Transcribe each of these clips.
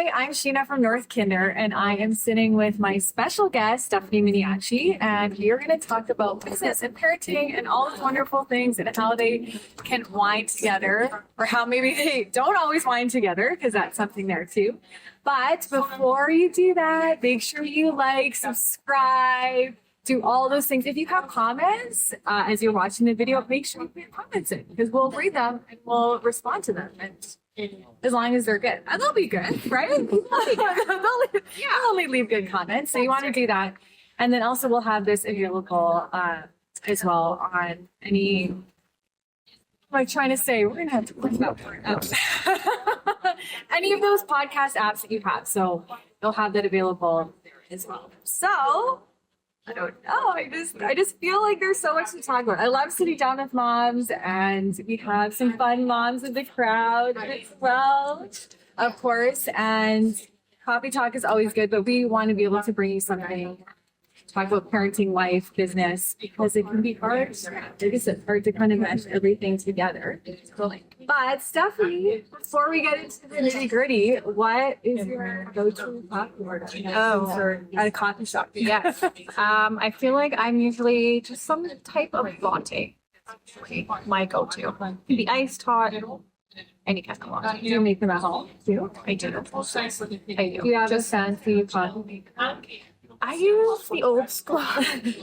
Hi, I'm Sheena from North Kinder, and I am sitting with my special guest, Stephanie Miniachi, and we are going to talk about business and parenting and all those wonderful things and how they can wind together, or how maybe they don't always wind together, because that's something there too. But before you do that, make sure you like, subscribe, do all those things. If you have comments as you're watching the video, make sure you put comments in, because we'll read them and we'll respond to them. And as long as they're good, and they'll be good, right? They'll only leave good comments. So you want to do that. And then also we'll have this available as well on any, what am I trying to say? We're going to have to look that word up. Any of those podcast apps that you have. So you'll have that available there as well. So I don't know. I just feel like there's so much to talk about. I love sitting down with moms, and we have some fun moms in the crowd as well, of course. And coffee talk is always good, but we want to be able to bring you something, talk about parenting, life, business, because it can be hard. Like I said, hard to kind of mesh everything together. But Stephanie, before we get into the nitty gritty, what is your go-to coffee order? Or at a coffee shop? Yes. I feel like I'm usually just some type of latte. My go-to. Can be iced, hot, any kind of latte. Do you make them at home too? I do. I Do do. you have a fancy coffee? I use the old school.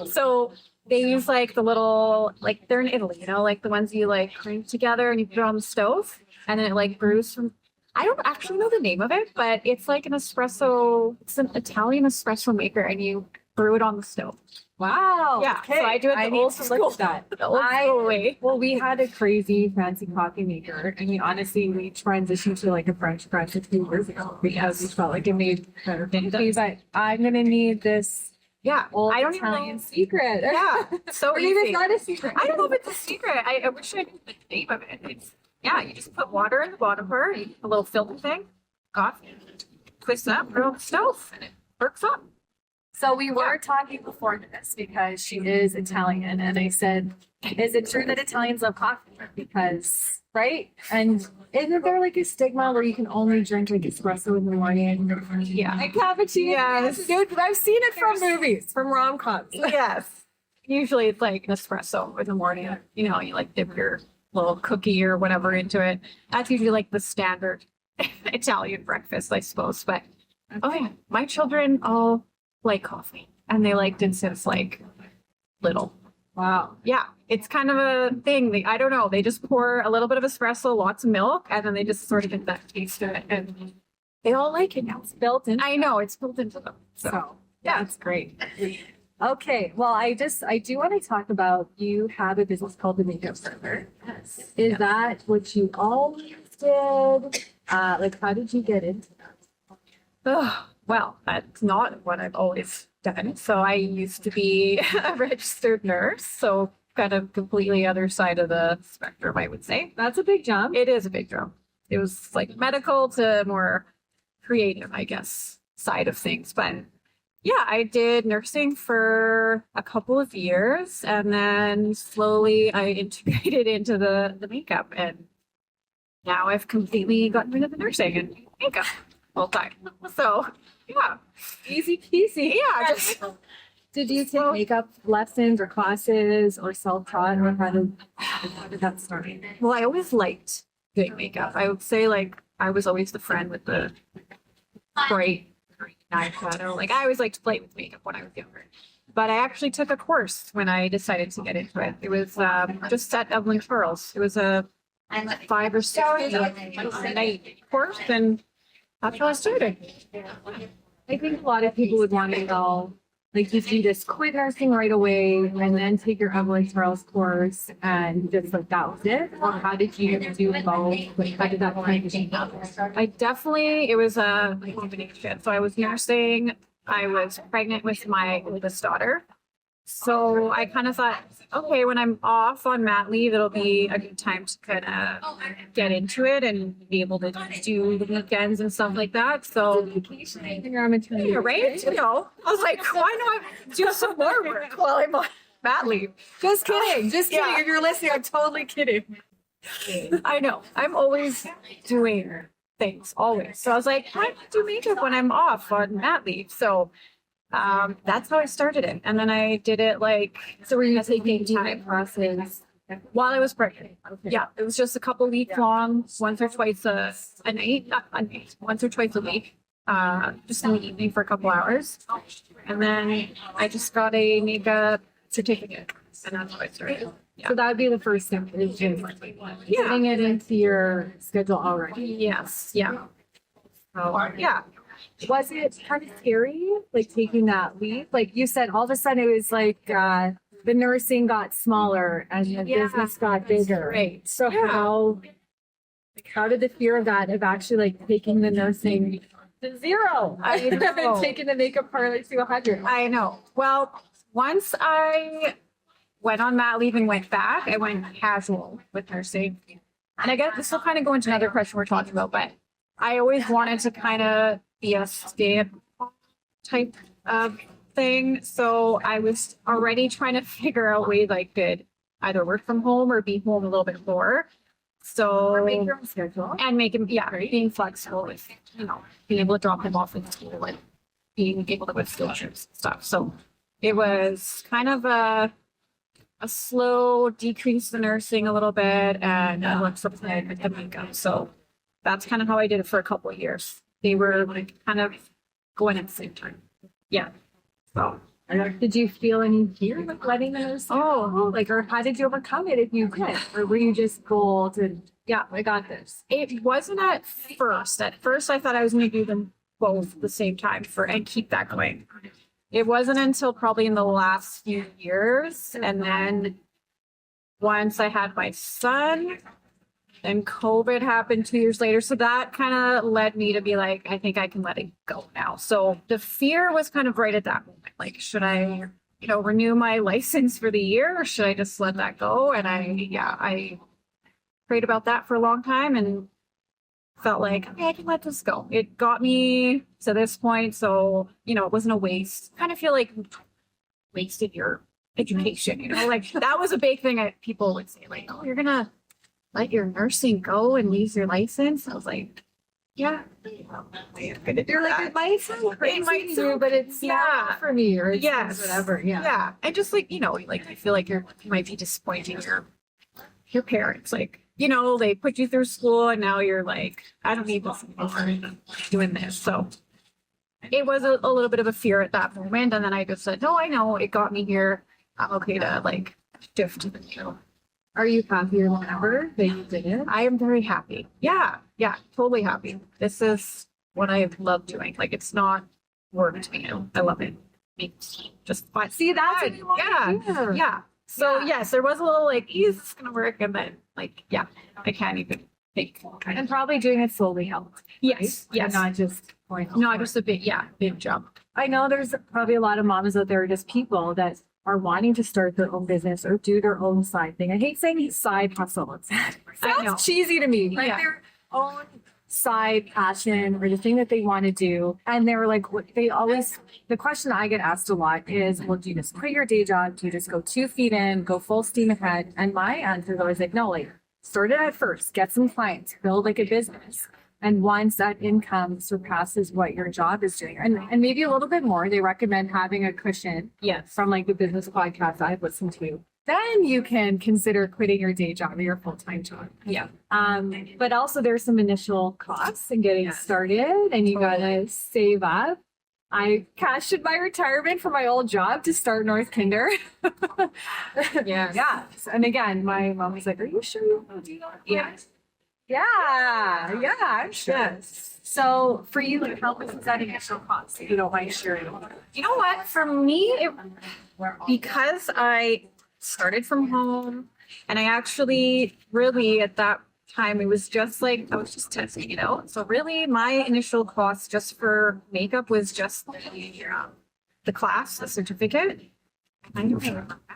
So they use like the little, like they're in Italy, you know, like the ones you like cream together and you put it on the stove and then it like brews from, I don't actually know the name of it, but it's like an espresso, it's an Italian espresso maker and you brew it on the stove. Wow. Yeah. Okay. So I do it the need old to school. look at that. The old school way. Well, we had a crazy fancy coffee maker, and we transitioned to like a French press a few years ago because we felt like it made better coffee. But I'm gonna need this Yeah. old I don't even Italian know. secret. Yeah. So Or maybe it's easy. not a secret. I don't know if it's a secret. I wish I knew the name of it. It's, yeah, you just put water in the bottom part, a little filter thing, coffee, twist that, put it on the stove, and it works up. So we were talking before this because she is Italian, and I said, "Is it true that Italians love coffee?" Because and isn't there like a stigma where you can only drink like espresso in the morning? Yeah. Like cappuccino. Yes. Dude, I've seen it from movies, from rom-coms. Yes. Usually it's like an espresso in the morning. You know, you like dip your little cookie or whatever into it. That's usually like the standard Italian breakfast, I suppose. But oh yeah, my children all like coffee and they liked it since like little. Wow. Yeah, it's kind of a thing. I don't know. They just pour a little bit of espresso, lots of milk, and then they just sort of get that taste to it. And they all like it now. It's built in. I know it's built into them. So yeah, that's great. Okay, well, I do want to talk about, you have a business called The Makeup Server. Yes. Is that what you always did? Like, how did you get into that? Oh, well, that's not what I've always done. So I used to be a registered nurse, so kind of completely other side of the spectrum, I would say. That's a big jump. It is a big jump. It was like medical to more creative, I guess, side of things. But yeah, I did nursing for a couple of years and then slowly I integrated into the makeup and now I've completely gotten rid of the nursing and makeup full time. So yeah, Easy peasy. yeah, just Did you take makeup lessons or classes or self-taught, or how did that start? well, I always liked doing makeup. I would say like I was always the friend with the bright eyeshadow. Like I always liked to play with makeup when I was younger. But I actually took a course when I decided to get into it. It was just at Evelyn Charles. It was a 5 or 6 night course, and that's how I started. I think a lot of people would want to know, like, you do this, quit nursing right away and then take your Evelyn Charles course and just like that was it? Or how did you do both? Like, how did that transition happen? It was a combination. So I was nursing, I was pregnant with my oldest daughter. So I kind of thought, okay, when I'm off on mat leave, it'll be a good time to kind of get into it and be able to do the weekends and stuff like that. So, Vacationing your maternity, right? You know, I was like, why not do some more work while I'm on mat leave? Just kidding. Just kidding. Yeah. If you're listening, I'm totally kidding. I know. I'm always doing things always. So I was like, I can do makeup when I'm off on mat leave. So that's how I started it. And then I did it like, So were you That's a taking big time classes? while I was pregnant. Okay. Yeah, it was just a couple week long, once or twice a night, not a night, once or twice a week. Just in the evening for a couple hours. And then I just got a makeup certificate. And that's how I started. So that would be the first step is just Yeah. getting it into your schedule already. Yes, yeah. So, yeah. Was it kind of scary, like taking that leap? Like you said, all of a sudden it was like the nursing got smaller and the Yeah, business got bigger. right. So Yeah. how did the fear of that of actually like taking the nursing to zero? I know. taking the makeup parlor to 100. I know. Well, once I went on mat leave and went back, I went casual with nursing. And I guess this will kind of go into another question we're talking about, but I always wanted to kind of be a stay-at-home type of thing. So I was already trying to figure out ways I could either work from home or be home a little bit more. So Or make your own schedule. and making being flexible with being able to drop him off in school and being able to with field trips and stuff. So it was kind of a slow decrease in nursing a little bit and I went from there with the makeup. So that's kind of how I did it for a couple of years. They were like kind of going at the same time. Yeah. So Did you feel any fear like letting the nursing go? Like, or how did you overcome it if you could? Or were you just bold and yeah, I got this? it wasn't at first. At first I thought I was going to do them both at the same time and keep that going. It wasn't until probably in the last few years. And then once I had my son, then COVID happened 2 years later. So that kind of led me to be like, I think I can let it go now. So the fear was kind of right at that moment. Like, should I, renew my license for the year or should I just let that go? And I prayed about that for a long time and felt like, okay, I can let this go. It got me to this point. So, it wasn't a waste. Kind of feel like wasted your education, like that was a big thing that people would say, like, oh, you're going to let your nursing go and lose your license. I was like, yeah. You're like, it might sound crazy might to sound- you, but it's not for me or it's Yes. whatever. Yeah. Yeah. And just like, like you feel like you might be disappointing your parents. Like, they put you through school and now you're like, I don't need this anymore. Doing this. So it was a little bit of a fear at that moment. And then I just said, no, I know it got me here. I'm okay to like shift. Are you happier than ever that you did it? I am very happy. Yeah. Yeah. Totally happy. This is what I love doing. Like it's not work to me. I love it. Makes just fun. See, that's what Fun. you want Yeah. to hear. Yeah. So Yeah. yes, there was a little like, is this gonna work? And then like, yeah, I can't even think. And probably doing it slowly helped. Yes, right? yes. And not just going. Not just a big jump. I know there's probably a lot of moms out there, just people that are wanting to start their own business or do their own side thing. I hate saying side hustle. It I know. sounds cheesy to me. Like Yeah. their own side passion or the thing that they want to do. And they're like, the question I get asked a lot is, well, do you just quit your day job? Do you just go 2 feet in, go full steam ahead? And my answer is always like, no, like start it at first, get some clients, build like a business. And once that income surpasses what your job is doing, and maybe a little bit more, they recommend having a cushion Yes. from like the business podcasts I've listened to. Then you can consider quitting your day job or your full-time job. Yeah. But also there's some initial costs in getting Yes. started and you gotta save up. I cashed in my retirement from my old job to start North Kinder. Yes. Yeah. And again, my mom was like, are you sure you want to do that? Yeah. Yeah, I'm sure. Yes. So for you, like, how much is that initial cost? If you don't mind sharing. You know what? For me, because I started from home and I actually really at that time, it was just like, I was just testing it out. So really my initial cost just for makeup was just the class, the certificate. I don't remember how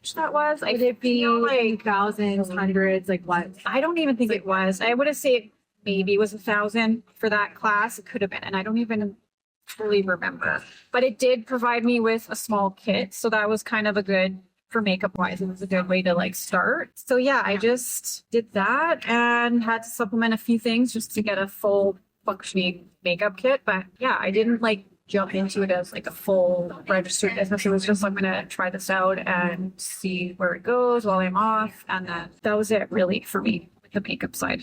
much that was. I Would it be feel like thousands, hundreds, like what? I don't even think it was. I would have said maybe it was 1,000 for that class. It could have been, and I don't even fully remember. But it did provide me with a small kit, so that was kind of a good for makeup wise, it was a good way to like start. So yeah, I just did that and had to supplement a few things just to get a full functioning makeup kit. But yeah, I didn't like jump into it as like a full registered business. It was just, I'm gonna try this out and see where it goes while I'm off. And then that was it really for me with the makeup side.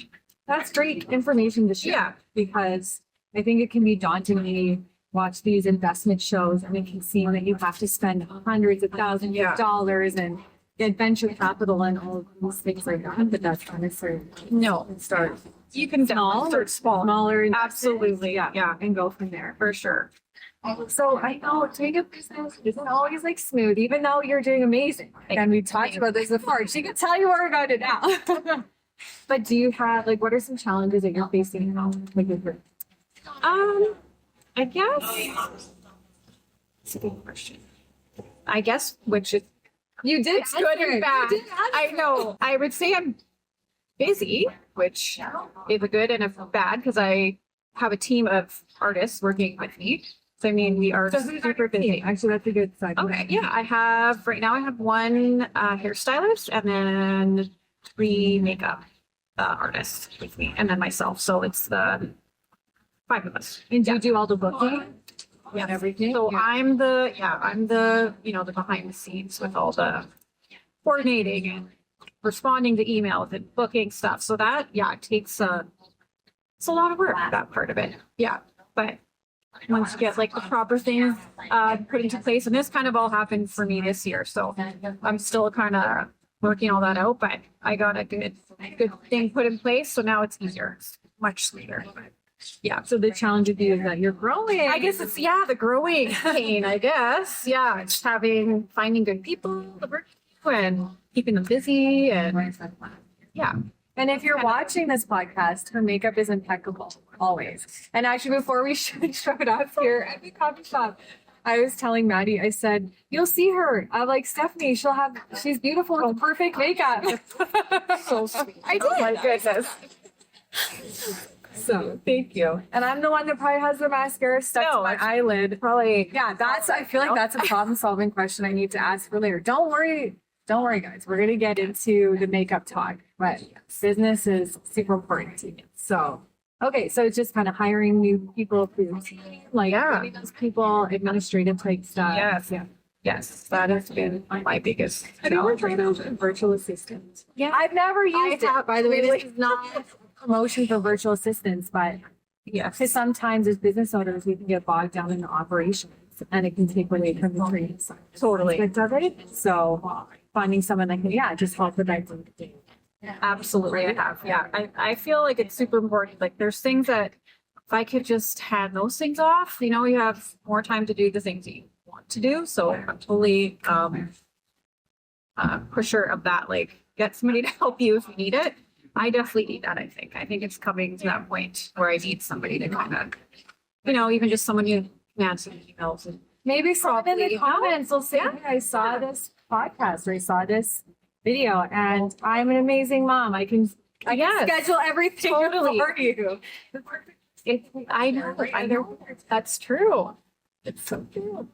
That's great information to share. Yeah. Because I think it can be daunting when you watch these investment shows and it can seem that you have to spend hundreds of thousands Yeah. of dollars and get venture capital and all of these things like that. But that's not necessarily No, start you can small, start small. smaller, investments. Absolutely. Yeah, and go from there. for sure. So I know doing a business isn't always like smooth, even though you're doing amazing. And we talked about this before. She can tell you more about it now. But do you have like what are some challenges that you're facing now? Like with your I guess. It's a good question. I guess, which is you did it's good and bad. You did answer. I know. I would say I'm busy, which is a good and a bad because I have a team of artists working with me. So I mean, we are So who's on super your team? busy. Actually, that's a good side. Okay, yeah, I have right now. I have one hairstylist and then 3 makeup artists with me, and then myself. So it's the 5 of us. And do you do all the booking? Yeah, everything? So Yeah. I'm the the behind the scenes with all the coordinating and responding to emails and booking stuff. So that it takes it's a lot of work, that part of it. Yeah, but once you get like the proper things put into place, and this kind of all happened for me this year, so I'm still kind of working all that out. But I got a good thing put in place, so now it's easier, it's much smoother. Yeah. So the challenge with you is that you're growing. I guess it's the growing pain, I guess. Yeah. Just finding good people to work with and keeping them busy and yeah. And if you're watching this podcast, her makeup is impeccable, always. And actually, before we showed up here at the coffee shop, I was telling Maddie, I said, you'll see her. I'm like, Stephanie, she's beautiful with perfect makeup. So sweet. I did. Oh my goodness. So thank you. And I'm the one that probably has the mascara stuck to my eyelid. Probably. Yeah, I feel like that's a problem solving question I need to ask for later. Don't worry, guys. We're gonna get into the makeup talk, but business is super important to me. So okay, so it's just kind of hiring new people for your team, like getting those people, administrative type stuff. Yes. Yeah. Yes. That has been my biggest Have you ever challenge. tried out a virtual assistant? Yeah. I've never used I have, it. By the way, really. this is not a promotion for virtual assistants, but Yes. because sometimes as business owners, we can get bogged down in the operations and it can take away from the training side. Totally. Aspect of it. So finding someone that can, just help with that. Absolutely, I have. Yeah, I feel like it's super important. Like, there's things that if I could just hand those things off, you have more time to do the things that you want to do. So I'm totally pusher of that. Like, get somebody to help you if you need it. I definitely need that. I think it's coming to that point where I need somebody to kind of, even just someone who can answer the emails and Maybe someone in the Probably, comments will say, "Hey, I saw this podcast or I saw this video and I'm an amazing mom. I can Yes. schedule everything Totally. for you." I know that's true. It's so true.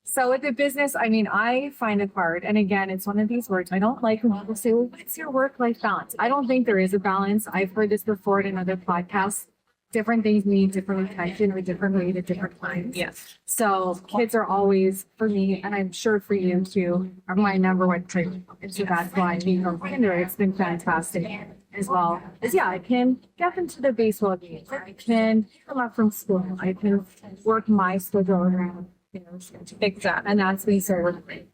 So with the business, I find it hard. And again, it's one of these words I don't like when people say, well, what's your work-life balance? I don't think there is a balance. I've heard this before in other podcasts. Different things need different attention or different weight at different times. Yes. So kids are always, for me, and I'm sure for you too, are my number one priority. And so that's why being a kinder, it's been fantastic as well. I can get into the baseball games. I can pick them up from school. I can work my schedule around schedule. Exactly. And that's me so working.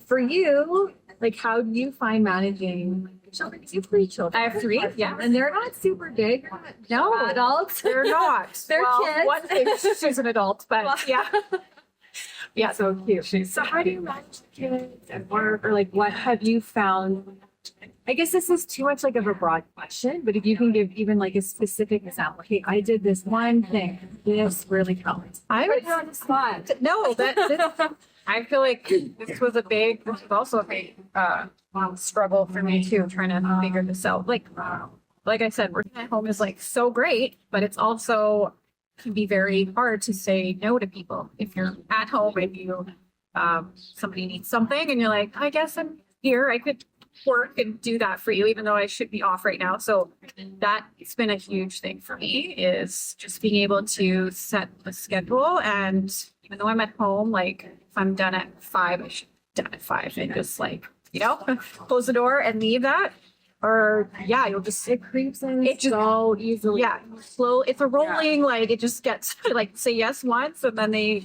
For you, like, how do you find managing children? 'Cause you have 3 children. I have 3, yeah. And they're not super big. No, Adults. they're not. They're kids. One thing, she's an adult, but yeah. Yeah. So cute. So how do you manage the kids and work, or like what have you found? I guess this is too much like of a broad question, but if you can give even like a specific example, hey, I did this one thing, this really helped. I Put would you on the spot. no, I feel like this was also a big struggle for me too, trying to figure this out. Like I said, working at home is like so great, but it's also can be very hard to say no to people if you're at home and you somebody needs something and you're like, I guess I'm here. I could work and do that for you, even though I should be off right now. So that's been a huge thing for me is just being able to set the schedule. And even though I'm at home, like if I'm done at 5, I should be done at 5 and just like, close the door and leave that. Or yeah, you'll just It creeps in it just so easily. yeah, slow. It's a rolling, like it just gets like say yes once and then they,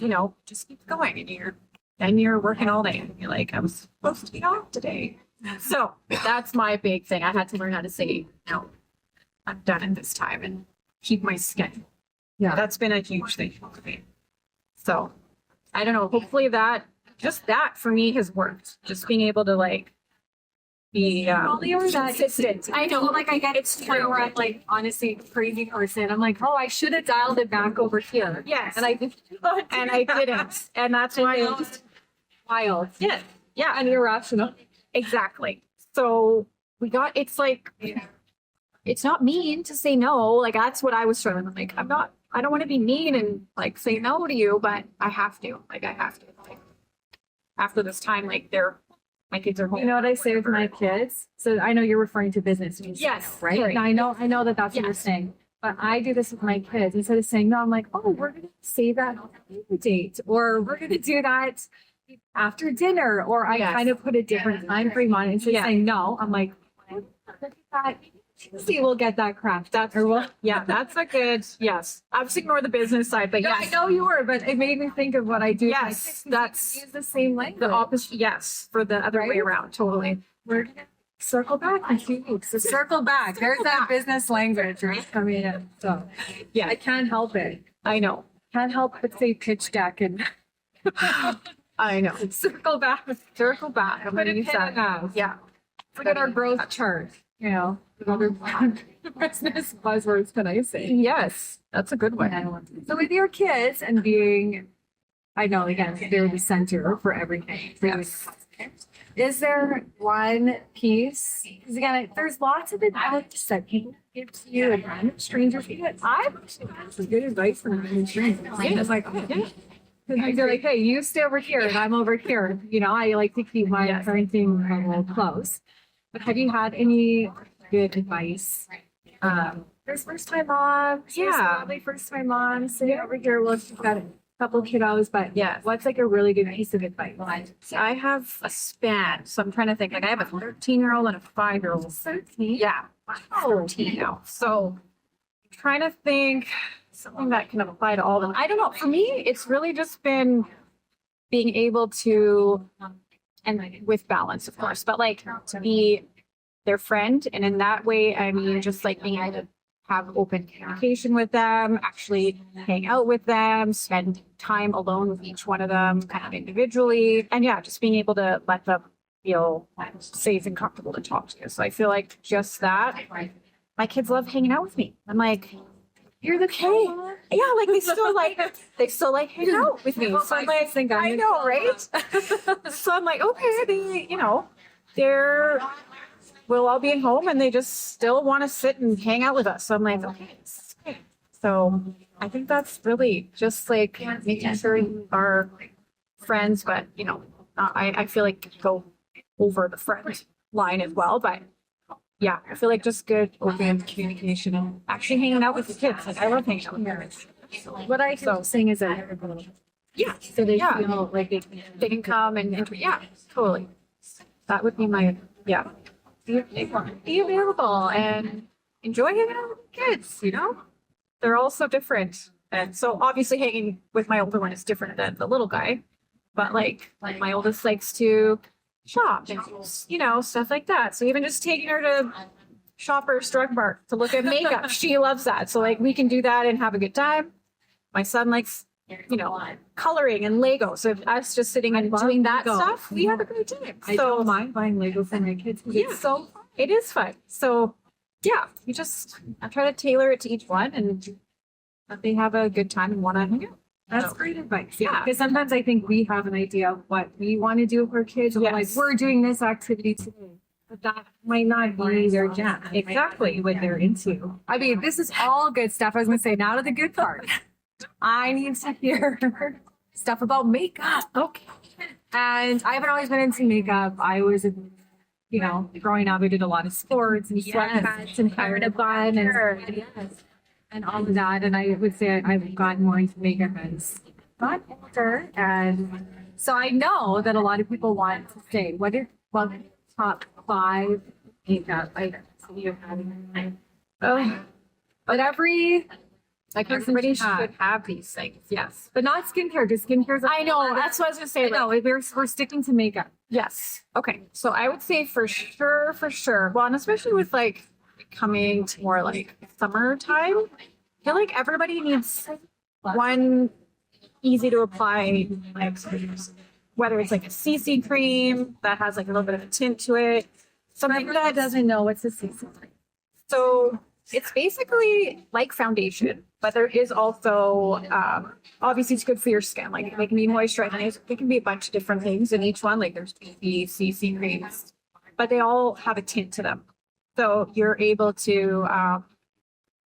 just keep going and you're working all day and you're like, I was supposed to be off today. So that's my big thing. I had to learn how to say, no, I'm done at this time and keep my schedule. Yeah. That's been a huge thing for me. So I don't know. Hopefully that for me has worked. Just being able to like be Well, you're that consistent. I know, like I get it's to the point where I'm like honestly crazy person. I'm like, oh, I should have dialed it back over here. Yes. And I didn't. And I didn't. And that's why It's wild. yeah. Yeah. And irrational. Exactly. So it's like, it's not mean to say no. Like that's what I was struggling with. Like, I don't want to be mean and like say no to you, but I have to. Like like, after this time, like my kids are home. You know what I say with my kids? So I know you're referring to business. When you say Yes, no, right? right. And I know that that's what you're Yes. saying. But I do this with my kids. Instead of saying no, I'm like, oh, we're going to save that on a date, or we're going to do that after dinner, or I Yes. kind of put a different time frame on it. Instead Yeah. of saying no, I'm like, look at that. See, we'll get that crap. That's Or we'll, yeah, that's a good yes. I'll just ignore the business side, but yeah, yes. I know you were, but it made me think of what I do. with my Yes, kids. that's Use the same language. the opposite. Yes, for the other way Right? around. Totally. We're gonna circle back in 2 weeks. So circle back. There's that business language right coming in. So Yeah, I can't help it. I know. Can't help but say pitch deck and I know. circle back. Circle back. I'm Put gonna a use pin in that. that. Yeah. Look at our growth chart. You know, the other business buzzwords can I say? Yes, that's a good one. So with your kids and being, I know again, they're the center for everything. Yes. Is there one piece? Because again, there's lots of advice that people give to you and random strangers. I've actually got some good advice from random strangers. It's like, oh, Yeah. because they're like, hey, you stay over here and I'm over here. You know, I like to keep my Yes. parenting level close. But have you had any good advice? There's first time moms. Yeah. Lovely first time moms sitting over here. Well, you've got a couple kiddos, but Yes. what's like a really good piece of advice? See, I have a span, so I'm trying to think. Like I have a 13-year-old and a 5-year-old. 13. Yeah, 13 now. So I'm trying to think something that can apply to all of them. I don't know. For me, it's really just been being able to, and with balance, of course, but like to be their friend. And in that way, I mean, just like being able to have open communication with them, actually hang out with them, spend time alone with each one of them, kind of individually. And yeah, just being able to let them feel safe and comfortable to talk to you. So I feel like just that. My kids love hanging out with me. I'm like, you're the kid. Yeah, like they still like hang out with me. So I'm like, I know, right? So I'm like, okay, we'll all be at home and they just still want to sit and hang out with us. So I'm like, okay, this is great. So I think that's really just like making sure you are friends, but I feel like go over the friend line as well. But yeah, I feel like just good open communication and actually hanging out with the kids. Like I love hanging out with parents. What I hear you saying is that Yeah, so they Yeah. feel like they can come and yeah, totally. That would be my be available and enjoy hanging out with the kids. They're all so different, and so obviously hanging with my older one is different than the little guy. But like my oldest likes to shop and stuff like that. So even just taking her to Shoppers Drug Mart to look at makeup, she loves that. So like we can do that and have a good time. My son likes coloring and Lego. So if us just sitting and love doing that Lego. stuff, we have a great time. I So don't mind buying Lego for my kids. Yeah. It's so fun. it is fun. So yeah, I try to tailor it to each one and that they have a good time and want to hang out. That's So, great advice. Yeah. Because sometimes I think we have an idea of what we want to do with our kids. And we're like, Yes. we're doing this activity today. But that might not be their jam. It might not be what they're into. I mean, this is all good stuff. I was going to say, now to the good part. I need to hear stuff about makeup. Okay. And I haven't always been into makeup. I was, growing up, I did a lot of sports and Yes. sweatpants and hair in a bun and yes, and all of that. And I would say I've gotten more into makeup as got older. And so I know that a lot of people want to say, what are the top 5 makeup items you have? Oh, But like everybody should have these things. Yes. but not skincare, because skincare's I know. That's what I was gonna say. no, we're sticking to makeup. Yes. Okay. So I would say for sure. Well, and especially with like coming to more like summertime, I feel like everybody needs one easy to apply, like whether it's like a CC cream that has like a little bit of a tint to it, something that doesn't know what's a season. so it's basically like foundation, but there is also obviously it's good for your skin. Like it can be moisturizing. It can be a bunch of different things in each one. Like there's BB, CC creams, but they all have a tint to them. So you're able to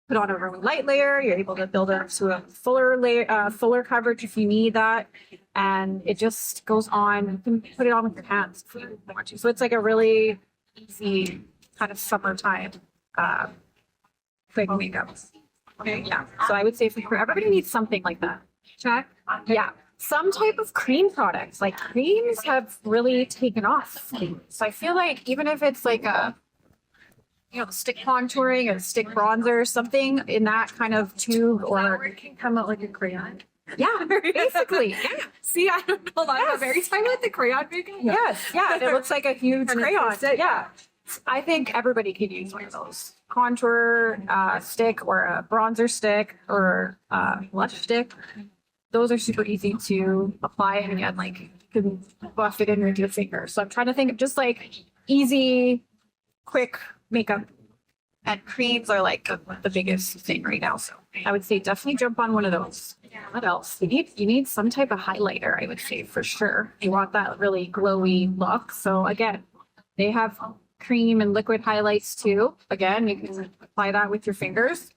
put on a really light layer. You're able to build up to a fuller layer, fuller coverage if you need that, and it just goes on. You can put it on with your hands if you want to. So it's like a really easy kind of summertime quick makeup. Okay, yeah. So I would say for everybody needs something like that. Check. Yeah. Some type of cream products, like creams have really taken off. So I feel like even if it's like a, stick contouring, a stick bronzer, something in that kind of tube Or or, it can come out like a crayon. yeah, basically. Yeah. See, I don't know a lot Yes. about very time with the crayon makeup. Yes. Yeah. It looks like a huge And it crayon. fits it. Yeah. I think everybody could use one of those. Contour stick or a bronzer stick or blush stick. Those are super easy to apply, and again, like you can buff it in with your finger. So I'm trying to think of just like easy, quick makeup. And creams are like the biggest thing right now. So I would say definitely jump on one of those. What else? You need some type of highlighter, I would say for sure. You want that really glowy look. So again, they have cream and liquid highlights too. Again, you can apply that with your fingers.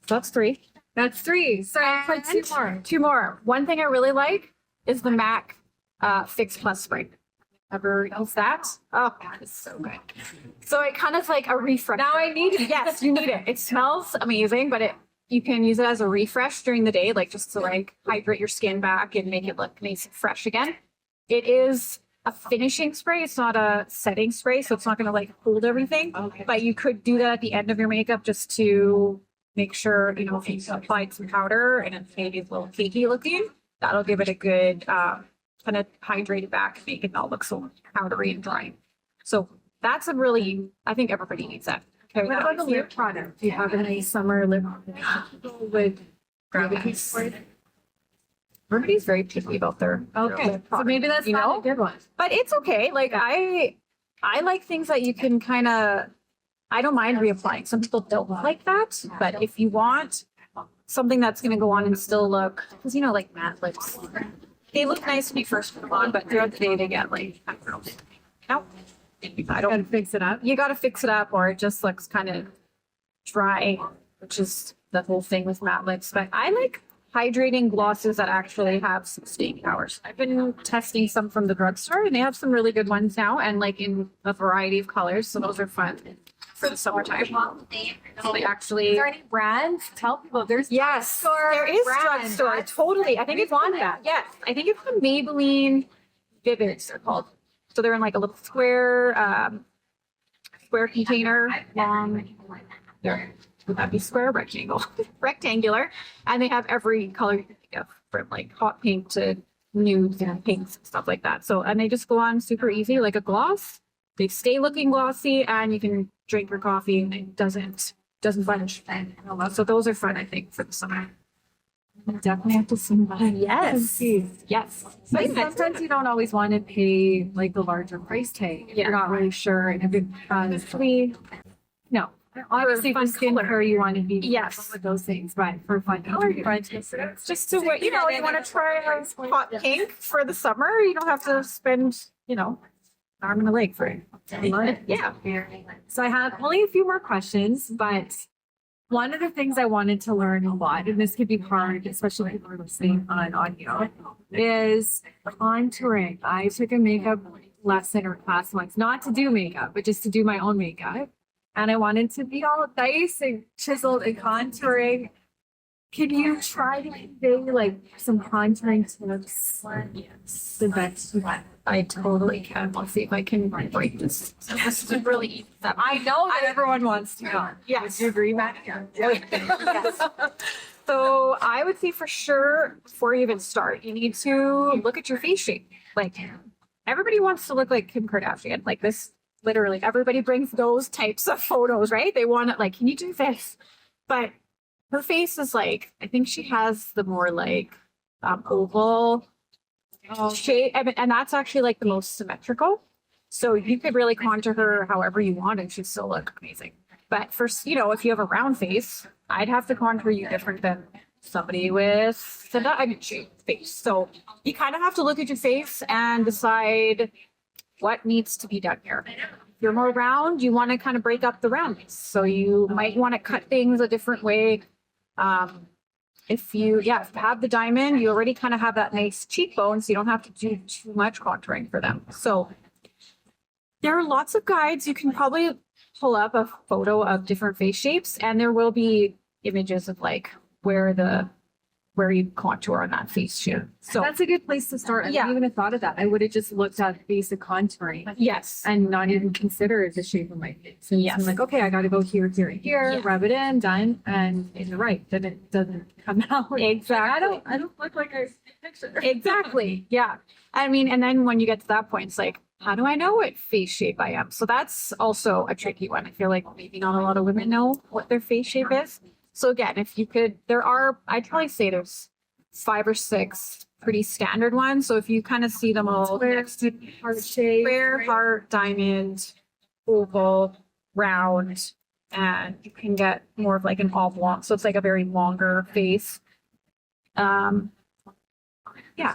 So that's 3. That's 3. So I put 2 And more. 2 more. One thing I really like is the MAC Fix Plus spray. Ever use that? Oh, that is so good. So it kind of like a refresh. Now I need it. Yes, you need it. It smells amazing, but you can use it as a refresh during the day, like just to like hydrate your skin back and make it look nice and fresh again. It is a finishing spray. It's not a setting spray, so it's not going to like hold everything. Okay. But you could do that at the end of your makeup just to make sure, if you applied some powder and it's maybe a little cakey looking, that'll give it a good kind of hydrate it back and make it not look so powdery and dry. So that's I think everybody needs that. Okay, What about the lip product? Do you have any summer lip with gravity spray? Everybody's very picky about their Okay, lip so product, maybe that's you not know? a good one. But it's okay. Like I like things that you can kind of. I don't mind reapplying. Some people don't like that, but if you want something that's going to go on and still look, because like matte lips, they look nice when you first put them on, but throughout the day they get like I Gotta don't. fix it up. You got to fix it up, or it just looks kind of dry, which is the whole thing with matte lips. But I like hydrating glosses that actually have some staying powers. I've been testing some from the drugstore, and they have some really good ones now, and like in a variety of colors. So those are fun for the summertime. So they actually. Is there any brands? Tell people there's Yes, drugstore there is brand. drugstore. Totally. I think it's want on that. Yes, I think it's the Maybelline Vivids. They're called. So they're in like a little square container, long. There, would that be square, rectangle, rectangular, and they have every color you can think of, from like hot pink to nudes and pinks and stuff like that. So and they just go on super easy, like a gloss. They stay looking glossy, and you can drink your coffee, and it doesn't budge. So those are fun, I think, for the summer. Definitely have to see mine. Yes. Yes. But sometimes you don't always want to pay like the larger price tag. If You're not really sure, and if it's no. Obviously, for fun skincare, color. you want to be Yes. with those things, but for fun color, you want to Just to what you want to try a hot pink for the summer. You don't have to spend, an arm and a leg for it. Yeah. So I have only a few more questions, but one of the things I wanted to learn a lot, and this could be hard, especially if we're listening on audio, is contouring. I took a makeup lesson or class once, not to do makeup, but just to do my own makeup. And I wanted to be all nice and chiseled and contouring. Can you try to convey like some contouring tips? Yes. The best you want. I totally can. Let's see if I can break this. So this is really easy step. I know that everyone wants to know. Yes. Do you agree, Matt? Yeah. Yes. So I would say for sure, before you even start, you need to look at your face shape. Like everybody wants to look like Kim Kardashian. Like this, literally, everybody brings those types of photos, right? They want it like, can you do this? But her face is like, I think she has the more like oval shape. And that's actually like the most symmetrical. So you could really contour her however you want and she'd still look amazing. But first, you know, if you have a round face, I'd have to contour you different than somebody with a diamond shaped face. So you kind of have to look at your face and decide what needs to be done here. If you're more round, you want to kind of break up the roundness. So you might want to cut things a different way. If you have the diamond, you already kind of have that nice cheekbone, so you don't have to do too much contouring for them. So there are lots of guides. You can probably pull up a photo of different face shapes, and there will be images of like where you contour on that face shape. So That's a good place to start. I Yeah. wouldn't even have thought of that. I would have just looked at basic contouring yes, and not even considered the shape of my face. And Yes. I'm like, okay, I got to go here, here, and here, Yeah. rub it in, done, and you're right. Then it doesn't come out. exactly. I don't look like I picture. Exactly. Yeah. I mean, and then when you get to that point, it's like, how do I know what face shape I am? So that's also a tricky one. I feel like maybe not a lot of women know what their face shape is. So again, if you could, I'd probably say there's 5 or 6 pretty standard ones. So if you kind of see them all next to Heart shape. square, heart, diamond, oval, round, and you can get more of like an oblong. So it's like a very longer face. Yeah,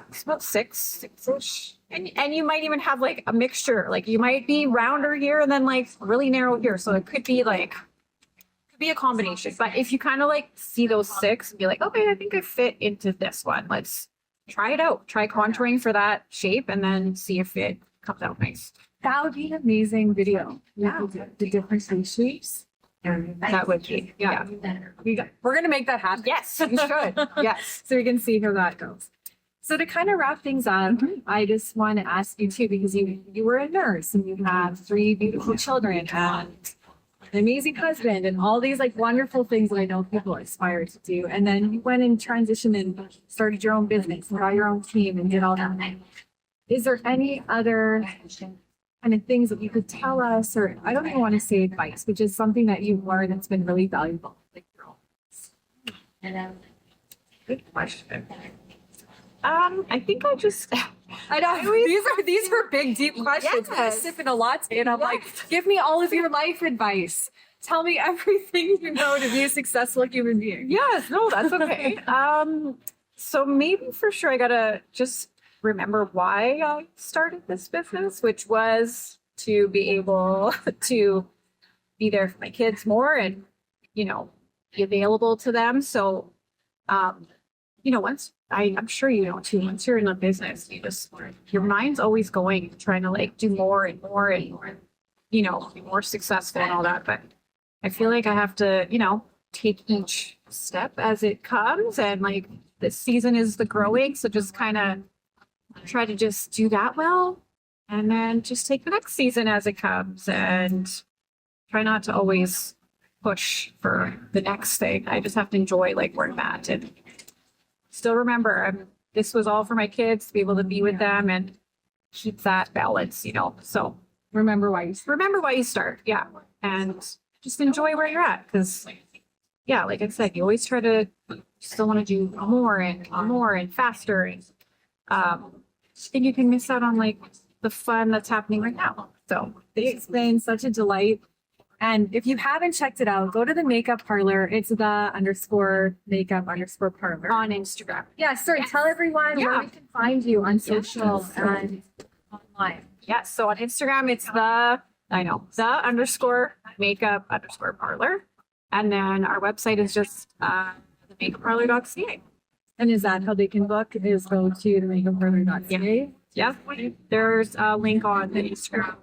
it's about 6-ish. And you might even have like a mixture. Like you might be rounder here and then like really narrow here. So it could be a combination. But if you kind of like see those 6 and be like, okay, I think I fit into this one. Let's try it out. Try contouring for that shape and then see if it comes out nice. That would be an amazing video. Yeah. The different face shapes. That would be, yeah. We're gonna make that happen. Yes, you should. Yes. So we can see how that goes. So to kind of wrap things up, I just want to ask you too, because you were a nurse and you have 3 beautiful children and an amazing husband and all these like wonderful things that I know people aspire to do. And then you went and transitioned and started your own business and got your own team and did all that. Is there any other kind of things that you could tell us, or I don't even want to say advice, but just something that you've learned that's been really valuable? Like your own. Good question. I think I know these are big, deep questions. I'm Yes. sipping a latte, and I'm like, give me all of your life advice. Tell me everything you know to be a successful human being. yes, no, that's okay. So maybe for sure I gotta just remember why I started this business, which was to be able to be there for my kids more and, you know, be available to them. So, once I'm sure you know too, once you're in a business, your mind's always going, trying to like do more and more and more, be more successful and all that. But I feel like I have to, take each step as it comes. And like this season is the growing. So just kind of try to just do that well. And then just take the next season as it comes and try not to always push for the next thing. I just have to enjoy like where I'm at and still remember this was all for my kids to be able to be with them and keep that balance, So Remember why you start. Yeah. And just enjoy where you're at. Because, yeah, like I said, you always try to still want to do more and faster. And then you can miss out on like the fun that's happening right now. So It's been such a delight. And if you haven't checked it out, go to the makeup parlor. It's the_makeup_parlor on Instagram. Yeah, sorry. Yes. Tell everyone Yeah. where we can find you on social Yes. and online. Yes. So on Instagram, it's the_makeup_parlor. And then our website is just themakeupparlor.ca. And is that how they can book? Is go to the makeupparlor.ca? Yeah, there's a link on the Instagram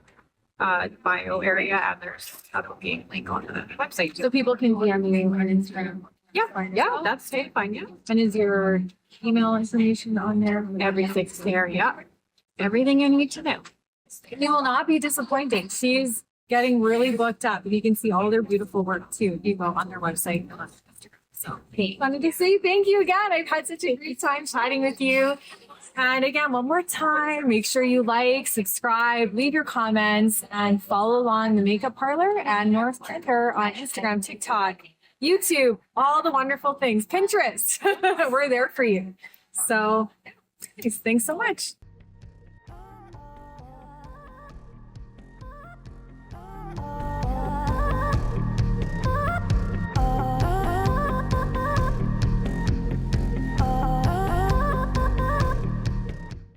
bio area, and there's a booking link on the website too. So people can DM you on Instagram. Yeah, that's totally fine. Yeah, And is your email information on there? everything's there. Yeah, everything you need to know. You will not be disappointed. She's getting really booked up. You can see all their beautiful work too. You go on their website and on Instagram. So wanted to say thank you again. I've had such a great time chatting with you. And again, one more time, make sure you like, subscribe, leave your comments, and follow along the Makeup Parlor and North Panther on Instagram, TikTok, YouTube, all the wonderful things, Pinterest. We're there for you. So thanks so much.